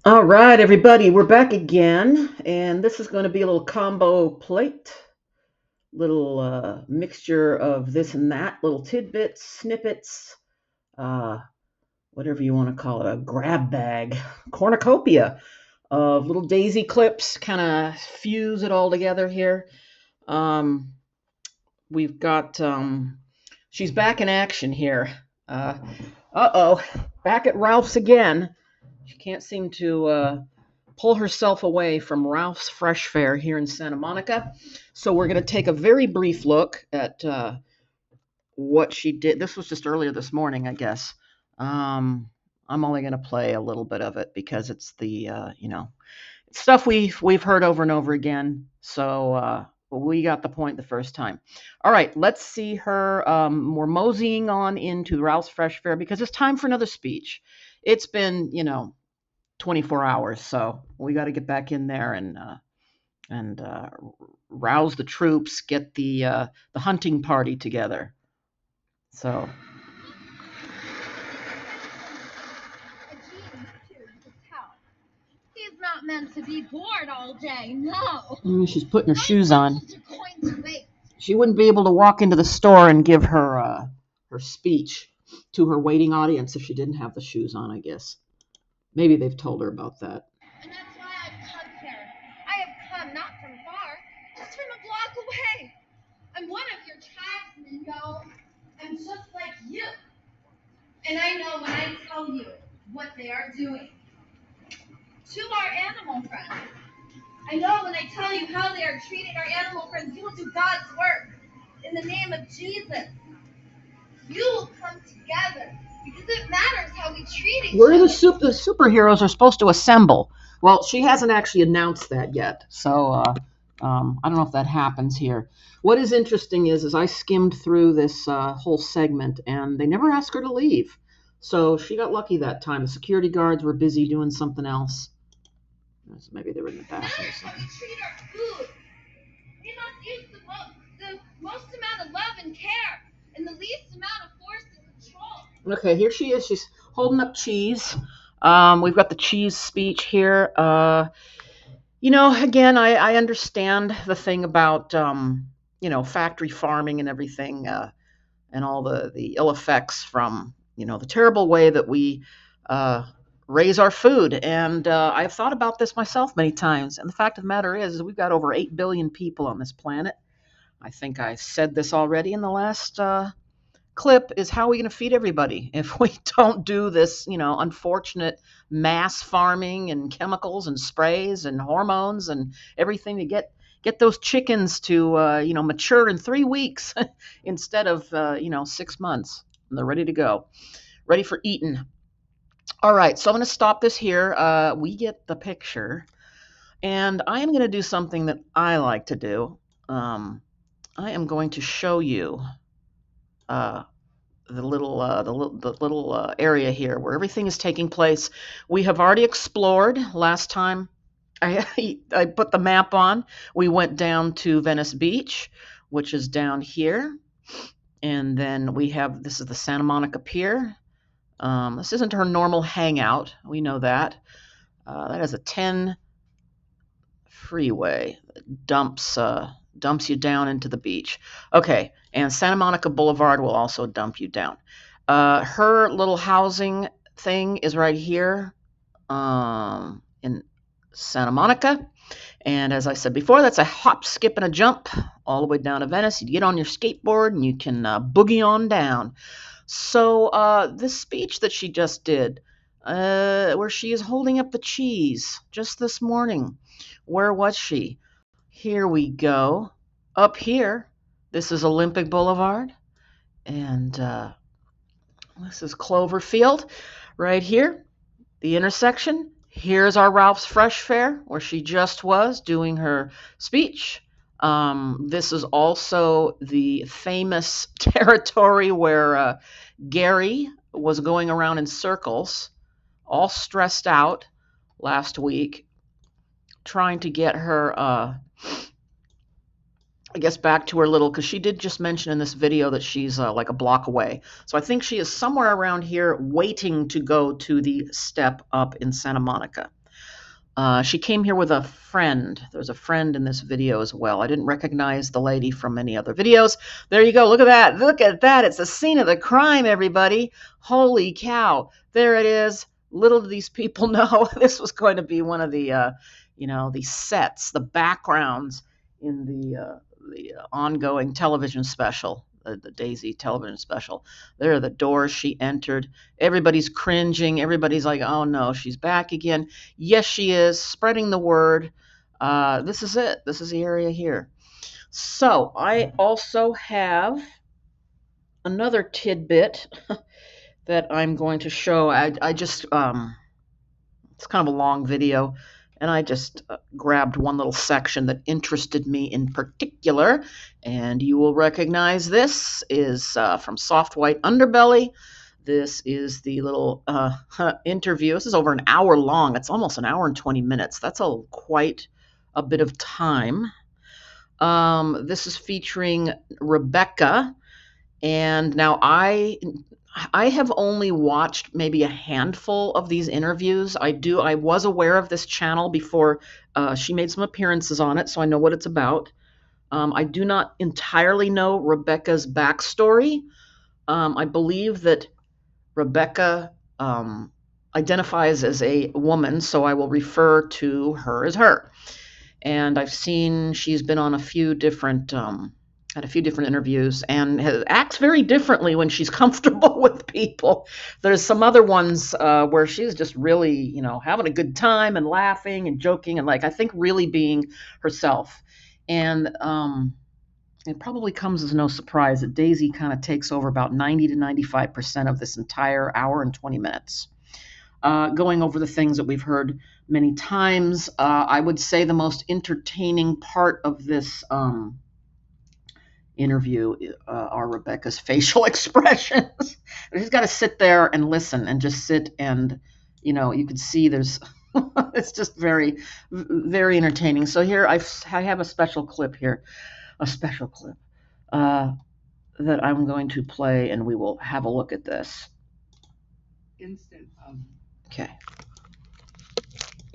All right, everybody, we're back again, and this is going to be a little combo plate, little mixture of this and that, little tidbits, snippets, uh, whatever you want to call it, a grab bag, cornucopia of little daisy clips, kind of fuse it all together here. Um, we've got, she's back in action here. Uh oh, back at Ralph's again. She can't seem to pull herself away from Ralph's Fresh Fare here in Santa Monica. So we're going to take a very brief look at what she did. This was just earlier this morning, I guess. I'm only going to play a little bit of it because it's the stuff we've heard over and over again. So we got the point the first time. All right, let's see her. We're moseying on into Ralph's Fresh Fare because it's time for another speech. It's been 24 hours, so we got to get back in there and rouse the troops, get the hunting party together. So He's not meant to be bored all day, no. She's putting her shoes on. She wouldn't be able to walk into the store and give her speech to her waiting audience if she didn't have the shoes on, I guess. Maybe they've told her about that. And that's why I've come here. I have come not from far, just from a block away. I'm one of your tribesmen, yo. I'm just like you. And I know when I tell you what they are doing to our animal friends. I know when I tell you how they are treating our animal friends. You will do God's work in the name of Jesus. You will come together because it matters how we treat each Where other. the superheroes are supposed to assemble. Well, she hasn't actually announced that yet, so I don't know if that happens here. What is interesting is I skimmed through this whole segment, and they never asked her to leave. So she got lucky that time. The security guards were busy doing something else. So maybe they were in the bathroom or something. How we treat our food. We must use the most amount of love and care and the least amount of force and control. Okay, here she is. She's holding up cheese. We've got the cheese speech here. Again, I understand the thing about, factory farming and everything, and all the ill effects from, the terrible way that we raise our food. And I've thought about this myself many times. And the fact of the matter is we've got over 8 billion people on this planet. I think I said this already in the last clip. Is how are we going to feed everybody if we don't do this, unfortunate mass farming and chemicals and sprays and hormones and everything to get those chickens to mature in 3 weeks instead of 6 months, and they're ready to go, ready for eating. All right, so I'm going to stop this here. We get the picture, and I am going to do something that I like to do. I am going to show you the little area here where everything is taking place. We have already explored. Last time I put the map on, we went down to Venice Beach, which is down here, and then this is the Santa Monica Pier. This isn't her normal hangout. We know that. That is a 10 freeway that dumps you down into the beach. Okay, and Santa Monica Boulevard will also dump you down. Her little housing thing is right here in Santa Monica. And as I said before, that's a hop, skip, and a jump all the way down to Venice. You get on your skateboard and you can boogie on down. So this speech that she just did, where she is holding up the cheese just this morning, where was she? Here we go. Up here, this is Olympic Boulevard, and this is Cloverfield right here, the intersection. Here's our Ralph's Fresh Fare, where she just was doing her speech. This is also the famous territory where Gary was going around in circles, all stressed out last week, trying to get her, back to her little, because she did just mention in this video that she's like a block away. So I think she is somewhere around here waiting to go to the step up in Santa Monica. She came here with a friend. There's a friend in this video as well. I didn't recognize the lady from any other videos. There you go. Look at that. Look at that. It's the scene of the crime, everybody. Holy cow. There it is. Little do these people know this was going to be one of the, the sets, the backgrounds in the ongoing television special, the Daisy television special. There are the doors she entered. Everybody's cringing. Everybody's like, oh no, she's back again. Yes, she is spreading the word. This is it. This is the area here. So I also have another tidbit that I'm going to show. I just it's kind of a long video, and I just grabbed one little section that interested me in particular, and you will recognize this is from Soft White Underbelly. This is the little interview. This is over an hour long. It's almost an hour and 20 minutes. That's quite a bit of time. This is featuring Rebecca, and now I have only watched maybe a handful of these interviews. I was aware of this channel before she made some appearances on it, so I know what it's about. I do not entirely know Rebecca's backstory. I believe that Rebecca identifies as a woman, so I will refer to her as her. And I've seen she's been on a few different had a few different interviews and acts very differently when she's comfortable with people. There's some other ones where she's just really, having a good time and laughing and joking and I think really being herself. And it probably comes as no surprise that Daisy kind of takes over about 90 to 95% of this entire hour and 20 minutes. Going over the things that we've heard many times. I would say the most entertaining part of this interview are Rebecca's facial expressions. She's got to sit there and listen and just sit and, you can see there's, it's just very, very entertaining. So here I have a special clip here, that I'm going to play, and we will have a look at this. Instant Okay.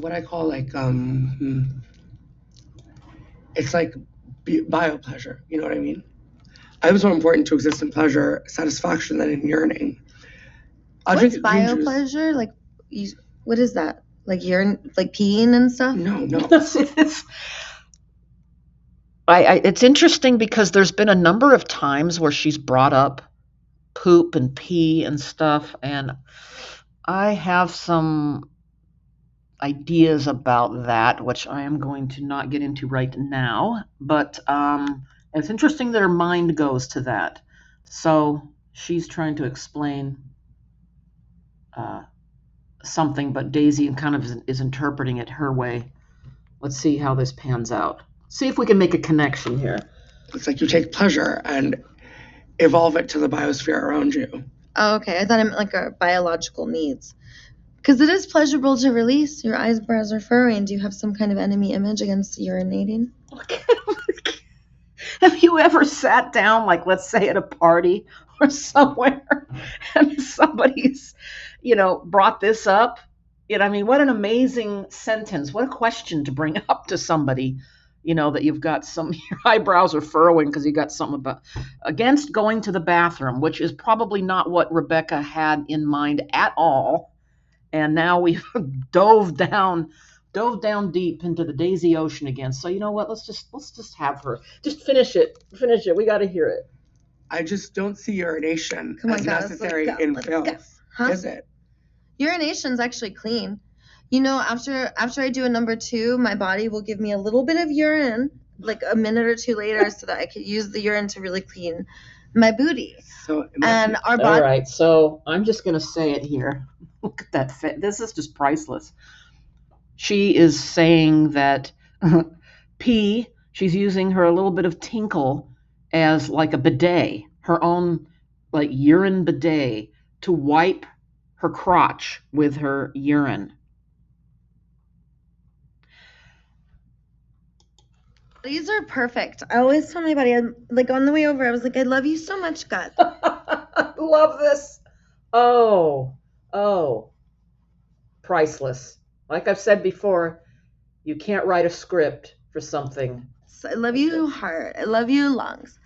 what I call it's like biopleasure. You know what I mean? I was more important to existent pleasure, satisfaction than in yearning. What's biopleasure? What is that? Like urine, like peeing and stuff? No. It's interesting because there's been a number of times where she's brought up poop and pee and stuff, and I have some ideas about that, which I am going to not get into right now, but it's interesting that her mind goes to that. So she's trying to explain something, but Daisy kind of is interpreting it her way. Let's see how this pans out. See if we can make a connection here. It's like you take pleasure and evolve it to the biosphere around you. Oh, okay. I thought it meant like our biological needs. Because it is pleasurable to release. Your eyebrows are furrowing. Do you have some kind of enemy image against urinating? Have you ever sat down, let's say at a party or somewhere, and somebody's, brought this up? What an amazing sentence. What a question to bring up to somebody, that you've got your eyebrows are furrowing because you got something against going to the bathroom, which is probably not what Rebecca had in mind at all. And now we've dove down deep into the Daisy Ocean again. So you know what? Let's just have her just finish it. We got to hear it. I just don't see urination Come on, as guys, necessary let's go, in let's filth. go. Huh? Is it? Urination's actually clean. After I do a number 2, my body will give me a little bit of urine, like a minute or 2 later, so that I could use the urine to really clean my booty. So And our body. All right, so I'm just going to say it here. Look at that fit. This is just priceless. She is saying that P, she's using her little bit of tinkle as like a bidet, her own urine bidet, to wipe her crotch with her urine. These are perfect. I always tell my body, on the way over, I was like, I love you so much, God. Love this. Oh, priceless. Like I've said before, You can't write a script for something. So I love you, heart. I love you, lungs.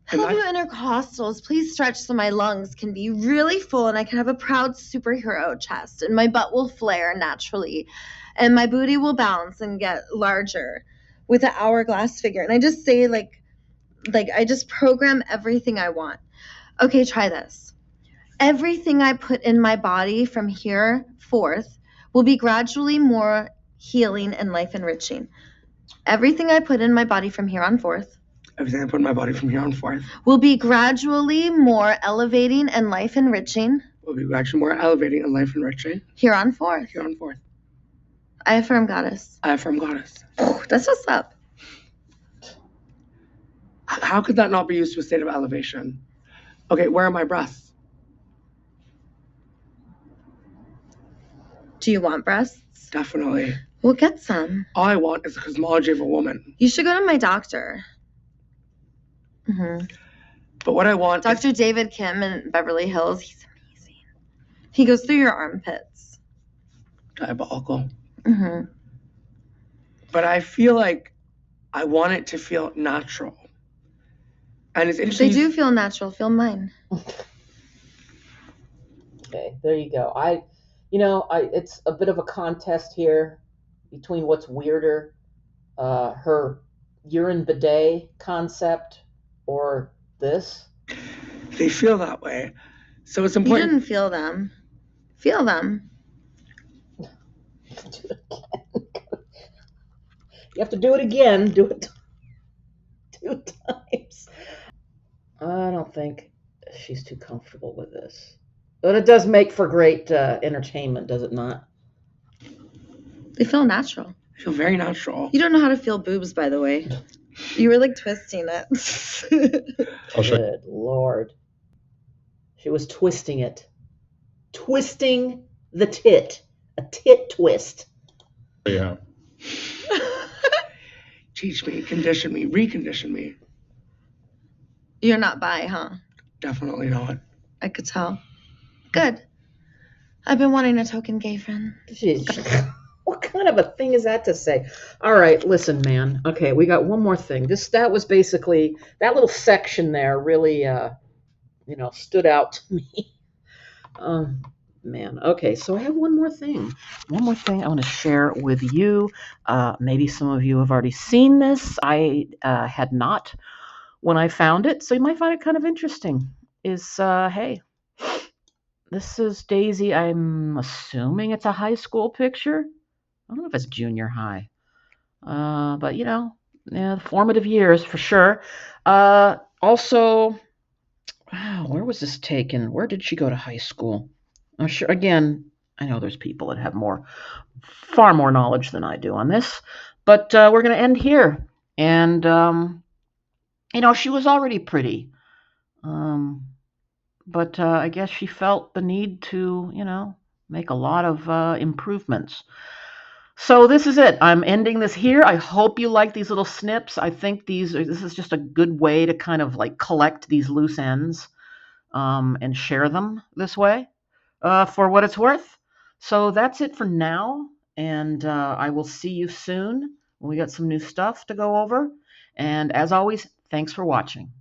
I And love you, intercostals. Please stretch so my lungs can be really full and I can have a proud superhero chest, and my butt will flare naturally, and my booty will bounce and get larger with an hourglass figure. And I just say like I just program everything I want. Okay, try this. Everything I put in my body from here forth will be gradually more healing and life enriching. Everything I put in my body from here on forth everything I put in my body from here on forth will be gradually more elevating and life enriching will be actually more elevating and life enriching here on forth. here on forth. I affirm, goddess. I affirm, goddess. That's what's up. How could that not be used to a state of elevation? Okay, where are my breasts? Do you want breasts? Definitely. We'll get some. All I want is the cosmology of a woman. You should go to my doctor. But what I want is Dr. David Kim in Beverly Hills. He's amazing. He goes through your armpits. diabolical. Mm-hmm. But I feel like I want it to feel natural. And it's If interesting. they do feel natural, feel mine. Okay, there you go. It's a bit of a contest here between what's weirder, her urine bidet concept or this. They feel that way. So it's You important. didn't feel them. Feel them. Do it again. You have to do it again. Do it 2 times. I don't think she's too comfortable with this. But it does make for great entertainment, does it not? They feel natural. I feel very natural. You don't know how to feel boobs, by the way. You were like twisting it. Good Lord. She was twisting it. Twisting the tit. A tit twist. Yeah. Teach me, condition me, recondition me. You're not bi, huh? Definitely not. I could tell. Good. I've been wanting a token gay friend. Jeez. What kind of a thing is that to say? All right, listen, man. Okay, we got one more thing. That was basically that little section there really stood out to me. Man. Okay, so I have one more thing. One more thing I want to share with you. Maybe some of you have already seen this. I had not when I found it, so you might find it kind of interesting. Hey, this is Daisy. I'm assuming it's a high school picture. I don't know if it's junior high. But the formative years for sure. Also, wow, where was this taken? Where did she go to high school? I'm sure. Again, I know there's people that have far more knowledge than I do on this, but we're going to end here. And she was already pretty, but I guess she felt the need to, make a lot of improvements. So this is it. I'm ending this here. I hope you like these little snips. I think this is just a good way to kind of like collect these loose ends and share them this way for what it's worth. So that's it for now. And I will see you soon when we got some new stuff to go over. And as always, thanks for watching.